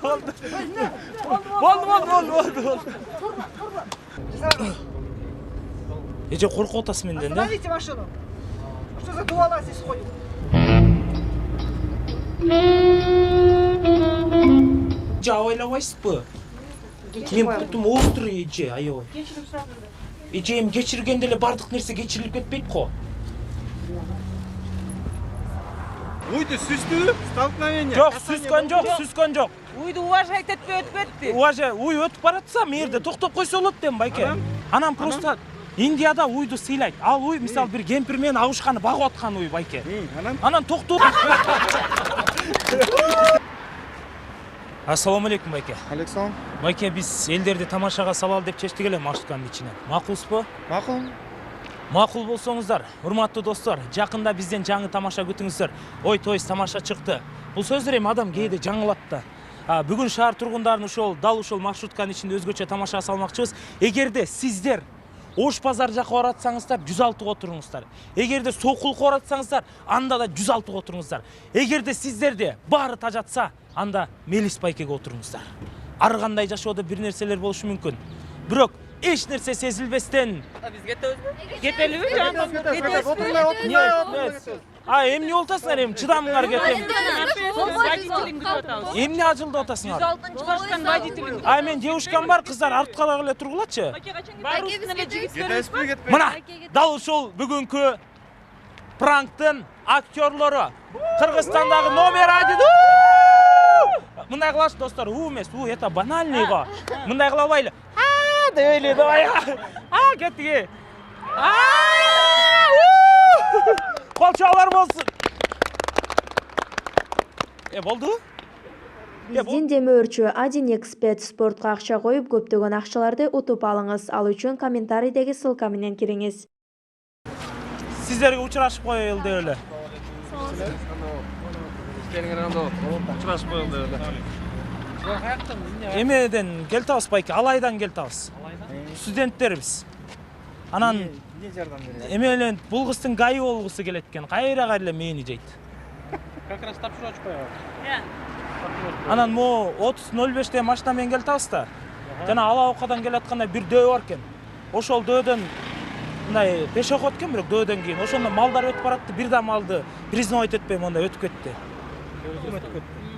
Болду. Эже коркуп атасың менден да? Остановите машину. Что за дуала здесь ходит? Абайлабайсызбы? Мен бутум острый эже, аябай. Эже эми кечиргенде эле бардык нерсе кечирилип кетпейт го. Уйду сүздү, столкновение. Жок, сүзгөн жок. Уйду уважать этпей өтүп кетти. Уй өтүп баратса, мерде токтоп койсо болот дейм, байке. Анан просто Индияда уйду сыйлайт. Ал уй мисалы бир кемпир менен абышканы багып аткан уй, байке. Анан токтоп. Ассаламу алейкум, байке. Александр. Байке, биз элдерди тамашага салалы деп чечтик эле маршрутканын ичинен. Макулсузбу? Макул. Макул болсоңуздар, урматтуу достор, жакында бизден жаңы тамаша күтүңүздөр. Ой, тойс тамаша чыкты. Бул сөздөр эми адам кээде жаңылат да. Бүгүн шаар тургундарын дал ушул маршрутканын ичинде өзгөчө тамаша салмакчыбыз. Эгерде сиздер Ош базар жака баратсаңыздар 106-га отуруңуздар. Эгерде Сокулга баратсаңыздар, анда да 106-га отуруңуздар. Эгерде сиздерде баары тажатса, анда Мелис байкеге отуруңуздар. Ар кандай жашоодо бир нерселер болушу мүмкүн. Бирок эч нерсе сезилбестен Биз кетебизби? Кетелиби? Эмне болтасыңар, эми чыдамыңар кетем. Эмне ажылдап атасыңар? 106-ны чыгарышкан водителиң. Мен девушкам бар, кыздар артка эле тургулачы. Кетеспи, кетпей. Мына, дал ушул бүгүнкү пранктын актерлору. Кыргызстандагы номер 1. Мындай кылаш, достор, эмес, это банальный го. Мындай кыла албайлы. Дейли, давай. Кеттиги. Колчалар болсун. Болду? Биздин демөөрчү Один Экспет спортко акча коюп, көптөгөн акчаларды утуп алыңыз. Ал үчүн комментарийдеги ссылка менен кириңиз. Сиздерге учурашып коелу деп эле. Учурашып коелу деп эле. Эмеден келтабыз, байке, Алайдан келтабыз. Студенттербиз. Анан Не жардам берет? эме эле бул кыздын гайы болгусу келет экен. Кайра эле мени жейт. Как раз тапшырып коёбуз. Анан мо 30:05-те машина менен келтабыз да. Жана Алаокадан келатканда бир дөө бар экен. Ошол дөөдөн мындай пешоход экен, бирок дөөдөн кийин ошондо малдар өтүп баратты, бир да малды признавать этпей монда өтүп кетти.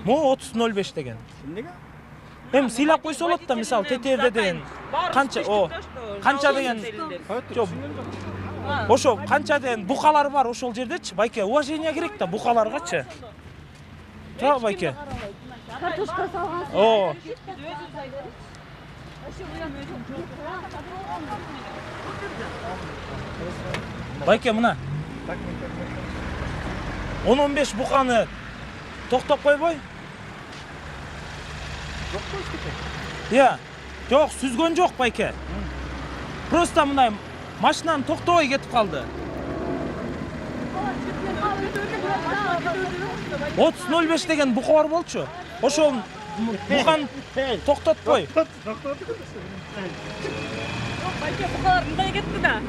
Мо 30:05 деген. Эмнеге? Эми сыйлап койсо болот да, мисалы тетерде деген канча деген жок. Ошо канча деген букалар бар ошол жердечи, байке, уважение керек да букаларгачы. Тура, байке. Картошка салган. Байке, мына 10-15 буканы токтоп койбой? Жок, сүзгөн жок, байке. Просто мындай машинаны токтобой кетип калды. 30:05 деген бука бар болчу. Ошол буканы токтотпой. Байке, букалар мындай кетти да.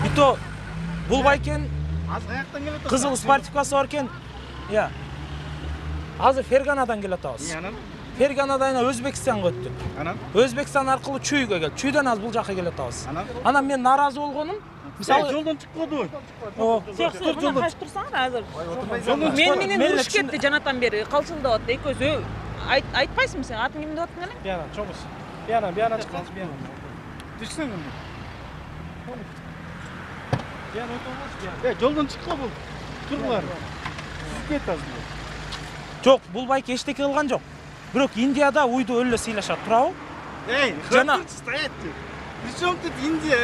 И то бул байкен Аз каяктан келет? кызыл спортивкасы бар экен. Азыр Ферганадан келатабыз. Анан? Ферганадан Өзбекстанга өттүк. Анан? Өзбекстан аркылуу Чүйгө келип, Чүйдөн аз бул жака келатабыз. Анан? Мен наразы болгонум, мисалы, жолдон чыкпады. Сен мына качып турсаңар азыр. Мен менен урушуп кетти жанатан бери, калчылдап атты. Экөөсү айтпайсыңбы сен? Атың ким деп аттың эле? Бияна, чогус. Бияна чыккан, бияна. Түшсөң эмне? Бияна өтөбүз, бияна. Жолдон чыкка бул. Тургулар. Кет азыр. жок, бул байке эчтеке кылган жок. Бирок Индияда уйду өлө сыйлашат, турабы? Жана стоять. Причем тут Индия?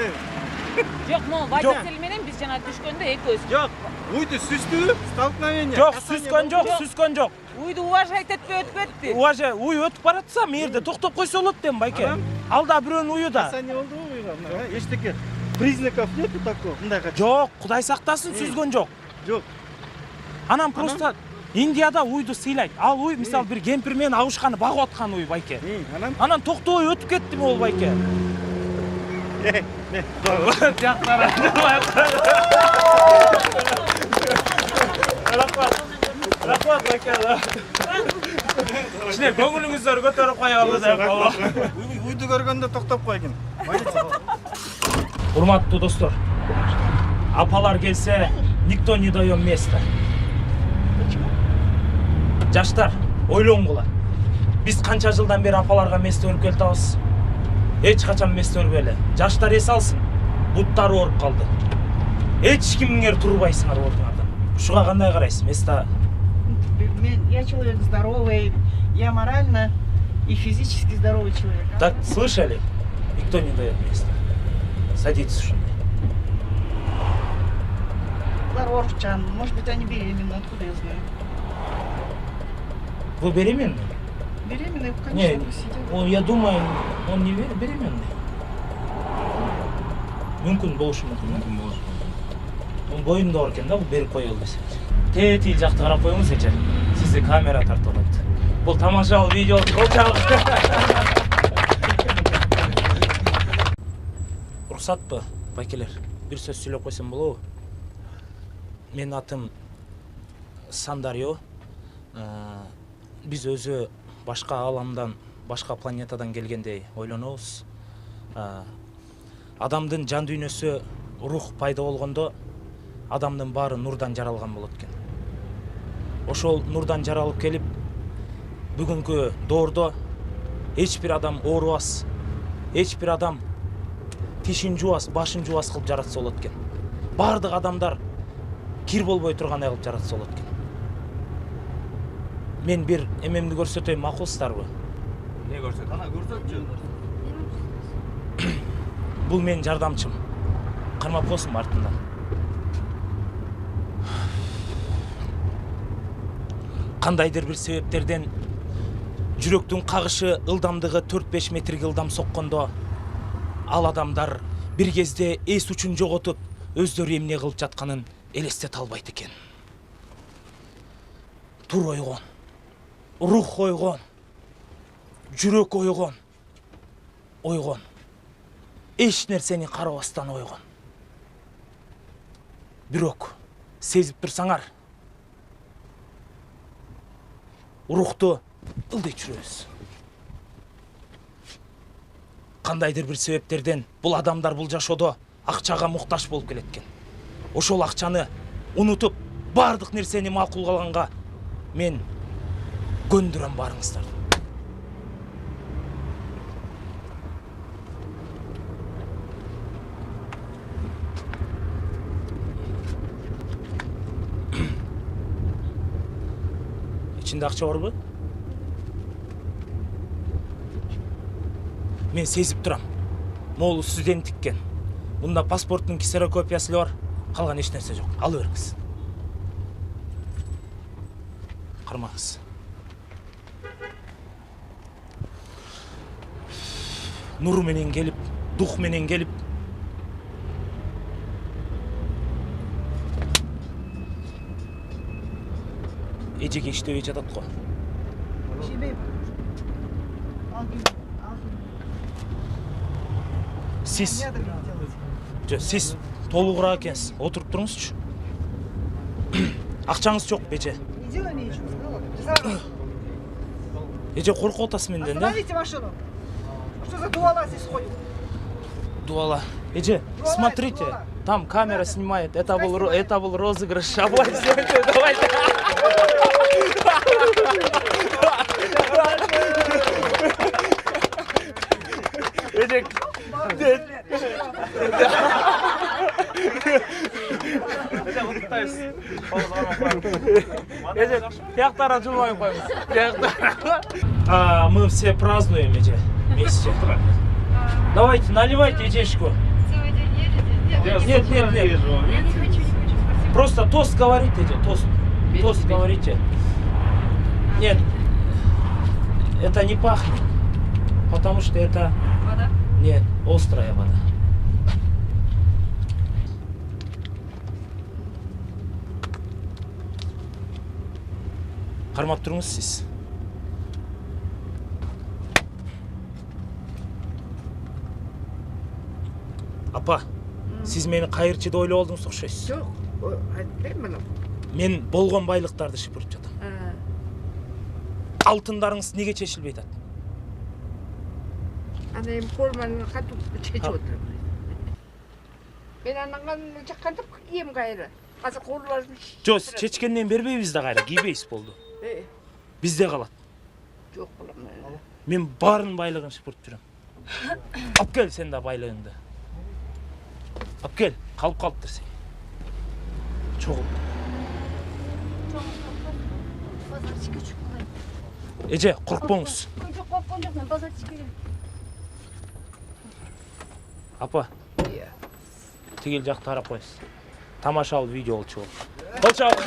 Жок, могу водитель менен биз жана түшкөндө экөөбүз. Жок, уйду сүздү, столкновение. жок, сүзгөн жок. Уйду уважать этпей өтүп кетти. Уй өтүп баратса, мерде токтоп койсо болот дейм, байке. Алда бирөөнүн уyu да. Не болду уйга? Эчтеке признаков нету такого. Мындайга. Жок, Кудай сактасын, сүзгөн жок. Жок. Анан просто Индияда уйду сыйлайт. Ал уй мисалы бир кемпир менен абышканы багып аткан уй, байке. Анан токтобой өтүп кеттиби ол, байке? рахмат бакела. Кичине көңүлүңүздөрдү көтөрүп коелу деп. Үйдү көргөндө токтоп койгин. Урматтуу достор, апалар келсе, никто не даёт место. Жаштар, ойлоңгула. Биз канча жылдан бери апаларга место өрүп келатабыз. Эч качан место өрбөлө. Жаштар эс алсын. Буттары ооруп калды. Эч кимиңер турбайсыңар ордуңардан. Ушуга кандай карайсыз? Место Я человек здоровый, я морально и физически здоровый человек. так слышали? Никто не дает места. Садитесь уже. Здоровчан, может быть, они беременны, откуда я знаю? Вы беременны? Беременные, Не, конечно, пусть сидят. я думаю, он не беременный. Мүмкүн болушу мүмкүн. Он боюнда бар экен да, бул берип коелу десе. Тетил жакты карап коюңуз эже. Сизди камера тартып атат. Бул тамашалуу видео болчак. Уруксатпы, бакелер? Бир сөз сүйлөп койсом болобу? Менин атым Сандарьо. Биз өзү башка ааламдан, башка планетадан келгендей ойлонобуз. Адамдын жан дүйнөсү, рух пайда болгондо адамдын баары нурдан жаралган болот экен. Ошол нурдан жаралып келип, бүгүнкү доордо эч бир адам оорубас, эч бир адам тишин жубас, башын жубас кылып жаратса болот экен. Бардык адамдар кир болбой тургандай кылып жаратса болот экен. Мен бир эмемди көрсөтөйүн, макулсуздарбы? Не көрсөт? Ана көрсөтчү. Бул менин жардамчым. Кармап койсун артынан. Кандайдыр бир себептерден жүрөктүн кагышы ылдамдыгы 4-5 метрге ылдам соккондо ал адамдар бир кезде эс учун жоготуп, өздөрү эмне кылып жатканын элестете албайт экен. Тур ойгон, рух ойгон, жүрөк ойгон, ойгон. Эч нерсени карабастан ойгон. Бирок сезип турсаңар, рухту ылдый жүрөбүз. Кандайдыр бир себептерден бул адамдар бул жашоодо акчага муктаж болуп келет экен. Ошол акчаны унутуп, бардык нерсени макул кылганга мен көндүрөм барыңыздарды. İçinde акча барбы? Мен сезип турам. Могул студент экен. Мында паспорттун ксерокопиясы бар, калган эч нерсе жок. Алып бериңиз. Кармаңыз. Нур менен келип, дух менен келип, эжеге иштебей жатат го. Себе. Сиз, Не надо мне делать. сиз толугураак экенсиз. Отуруп туруңузчу. Акчаңыз жок, эже. Не делай мне ничего, сказала. Эже коркуп атасыз менден, да? Остановите машину. Что за дуала здесь ходит? Дуала. Эже, Дуала, смотрите, дуала. там камера Ребята, снимает. снимайте. Это был розыгрыш. Аплодисменты, давайте. Эже, эже, тияктары жылмай коюңуз. Мы все празднуем, эже, вместе. Давайте, наливайте эжешку. Целый день едете? Нет. Я не хочу. Просто тост говорите, тост. Тост говорите. Нет, это не пахнет, потому что это... Вода? Нет, острая вода. Кармап туруңуз сиз. Апа, сиз мени кайырчы деп ойлоп алдыңыз окшойсуз. Все, берем нам. Мен болгон байлыктарды шыпырып жатам. алтындарыңыз неге чечилбей атат? Ана эми колманы катып чечип отуруп. Мен анан жаккантып кийим кайра. Азыр колларын Жок, чечкенден бербейбиз да кайра, кийбейбиз болду. Бизде калат. жок кылам. Мен барын байлыгын шыпырып жүрөм. Алып кел сен да байлыгыңды. Алып кел, калып калыптыр сен. Чогул. Базарчыкка чыгып калайын. Эже, коркпоңуз. Жок, корккон жок, мен базарчыкка келем. Апа. Тигил жакты карап коесуз. Тамашалуу видео болчу болду. Кол чабып.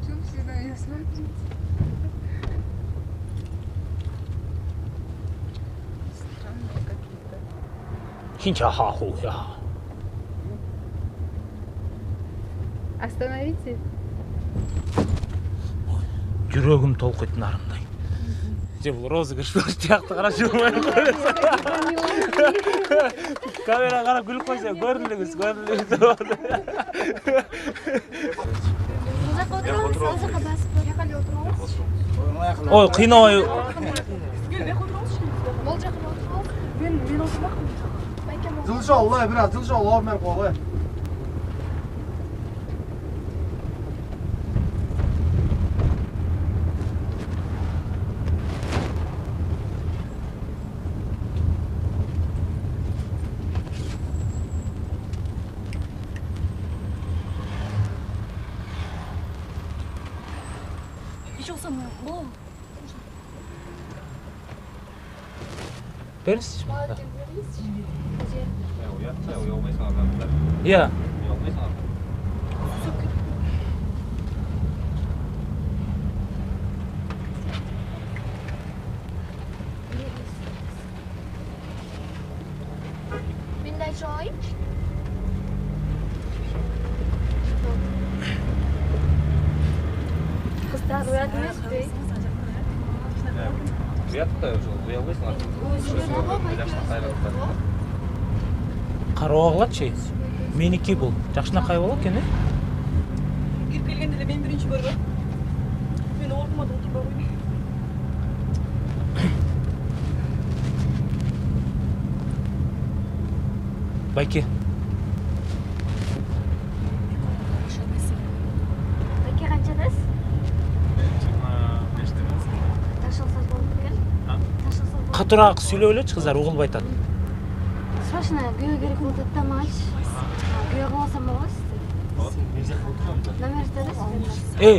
Что всегда я смотрю. Странные какие-то. Хинчахахуя. Остановите. Жүрөгүм толкуйт нарындай. Же бул розыгрыш тиякты карап жүрмөй. Камера карап күлүп койсо көрүнүңүз. Мына жака отурабыз, ал жака басып бара отурабыз. Ой, кыйнабай. Мол жака отурабыз. Мен отурмакмын. Байкем. Жылжалла, biraz жылжалла мен кой. Hiç olsa mı? Bu. Берсиз. Madem böyleyiz. Hadi. Иә. Ben de hiç olayım. Kızlar uyanmaz bey. Кароо кылачы. Меники бул. Жакшынакай болот экен, Кирип келгенде эле мен биринчи көргөм. Мен ортумада отуруп койдум. Байке. Peki kaçınız? Taşılsaz болып екен. Taşılsaz болып. Катуураак сүйлөп элечи кыздар, угулбай атат. Срочно күйөө керек болуп атат да маач. Күйөө кылсам болот сизде. Номер бересизби?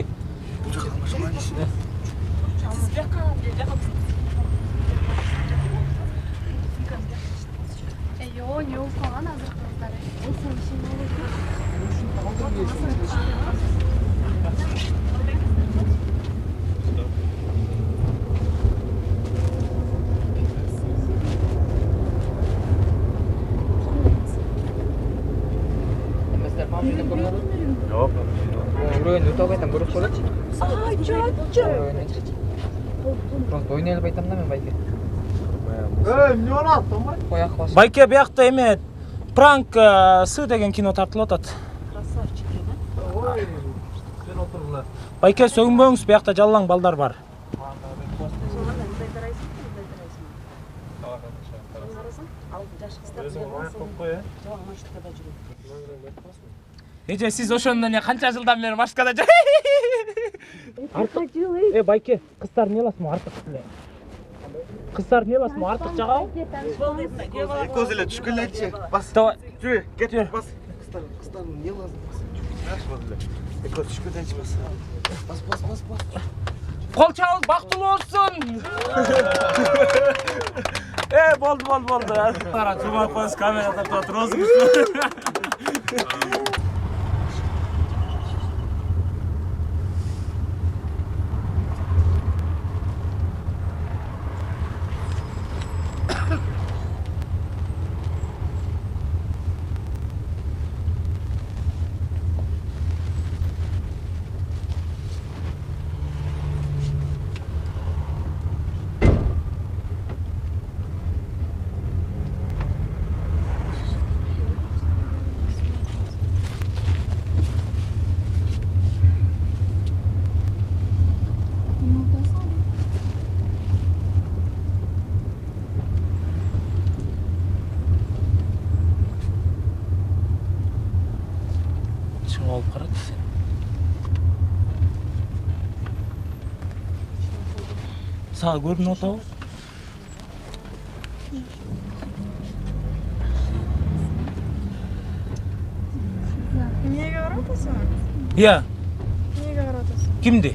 Йоо, не болуп калган азыр кыздар. Сен ишин Yok. Buraya öte baytam buruk bolot. Ай, чачы. Просто ойнай албайтам да мен байке. Эмне болот, томай? Кояк бас. Байке биякта эме пранк Сы деген кино тартылып атат. Красавчик экен. Ой, сен отургула. Байке сөгүнбөңүз, биякта жалаң балдар бар. Эже сиз ошондон эле канча жылдан бери машкада артык жыл. Байке, кыздар эмне аласың, артык эле. Кыздар эмне аласың, артык жагабы? Экөөз эле түшкөнлөрчү. Бас. Давай. Жүрө, кет, бас. Кыздар эмне лазым? Экөөз түшкөндөрчү бас. Бас. Кол чабыңыз бактылуу болсун. Болду. Кара, жумай коюңуз, камера тартып атыр, розыгрыш. Алып карат сен. Сага көрүнүп атабы? Эмнеге карап атасың? Иә, Эмнеге карап атасың? кимди?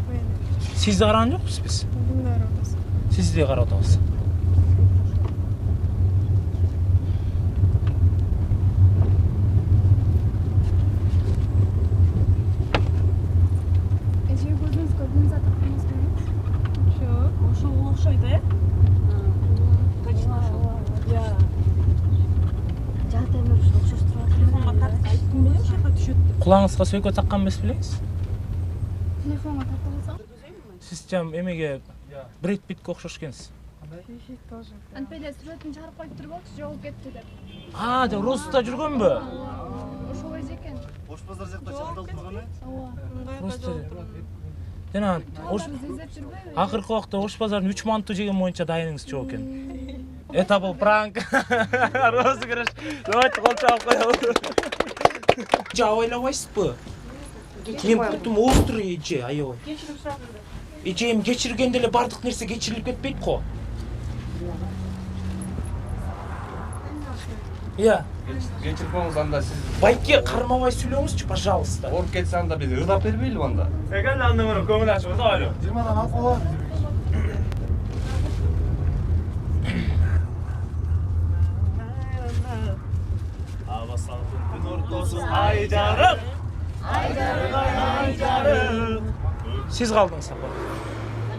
Мени. Сизди караган жокпуз биз. Кимди карап атасың? Сизди карап атабыз. Эже көзүңүзгө линза таккан эмеспи? Жок, ошого окшойт, Точно ошол. Иә. Жаат эмир окшоштуруп Телефонго атат. тартып айттым беле, ошоко түшөт деп. Кулаңызга сөйкө таккан эмес белеңиз? Телефонго тартып алсам? Сиз жам эмеге Брэд Питтке окшош экенсиз. Антпеле сүрөтүн чыгарып коюп турбокчу, жогуп кетти деп. Жа Ростта жүргөнбү? Ошол эже экен. Ош базар жакта чагылып турган э? Просто жана Изеп жүрбөйбү? акыркы убакта Ош базарын 3 манту жеген боюнча дайыныңыз чок экен. Это был пранк. Розыгрыш. Давайте кол чалып коелу. Жа ойлобойсузбу? Мен бутум острый эже, аябай. Кечирим сурап жүрдү. Эжем кечиргенде эле бардык нерсе кечирилип кетпейт го. Иә. Кечирип коюңуз анда сиз Байке кармабай сүйлөңүзчү, пожалуйста. ооруп кетсе анда биз ырдап бербейли анда. Секен анда мына көңүл ачып атабы. 20 алып кой. Абасалдын күн ортосу ай жарык. Ай жарык. Сиз калдыңыз апа.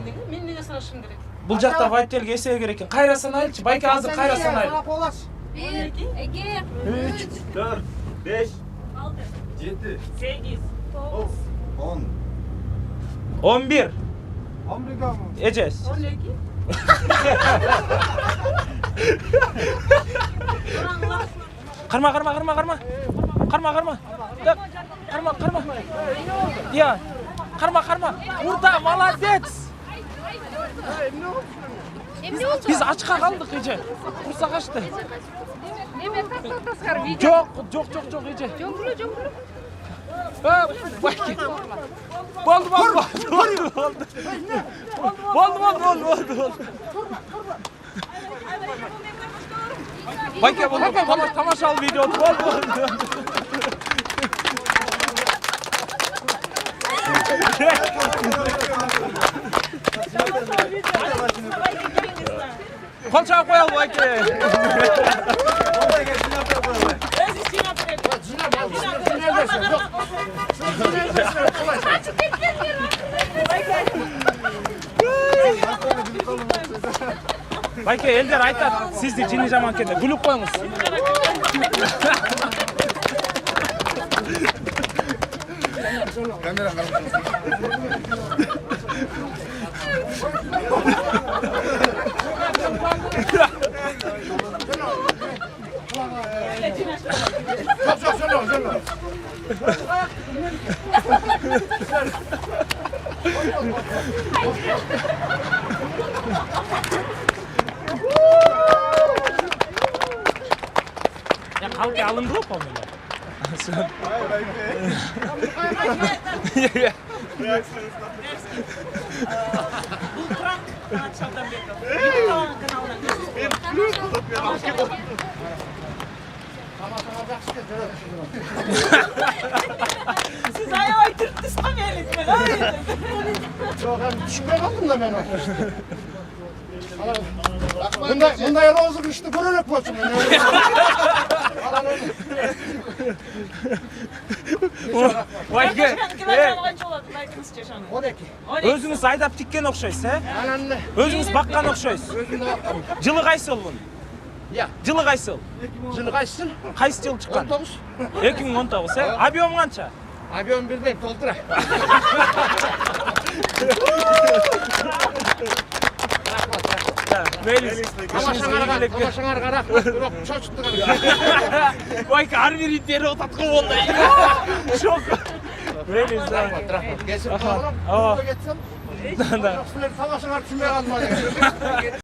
Мен эмнеге сурашым керек? Бул жакта водительге эсеби керек экен. Кайра санайлычы. Байке азыр кайра санайлы. 1, 2, 3, 4, 5, 7, 8, 10. 11. Америкамы? Эжес. 12. Карма. Карма. Я. Карма. Урда, молодец. Биз ачка калдык эже. Урса качты. Жок, эже. жоңгулу. Байке. Болду. Байке, болду. Тамашалуу видео болду. Кол чаап коелу Байке. Байке, элдер айтат, сизди жини жаман экен деп. Күлүп коюңуз. Камера Ya kalke alındı mı Pamela? Siz aябай түрттүс го мени. Yok ben düşüp kaldım da ben. Bunda rozluk işte görerek boşum. Байке, O da ki. өзүңүз айдап тиккен окшойсуз, Ananı. Өзүңүз баккан окшойсуз. Жылы кайсыл бул? Ya. Жылы кайсыл? Жылы kaçsın? Кайсы жыл чыккан? 19. 2019, Объем канча? Abiyon birden doldurak. Мейлиз. Kamaşanar karak. Yok çocuktu Байке, ар бир иттери отаткы болду. Шок. Мейлиз. Geçip Aa. kalırım. Geçsem. Да. Kamaşanar tümeye kalmadı.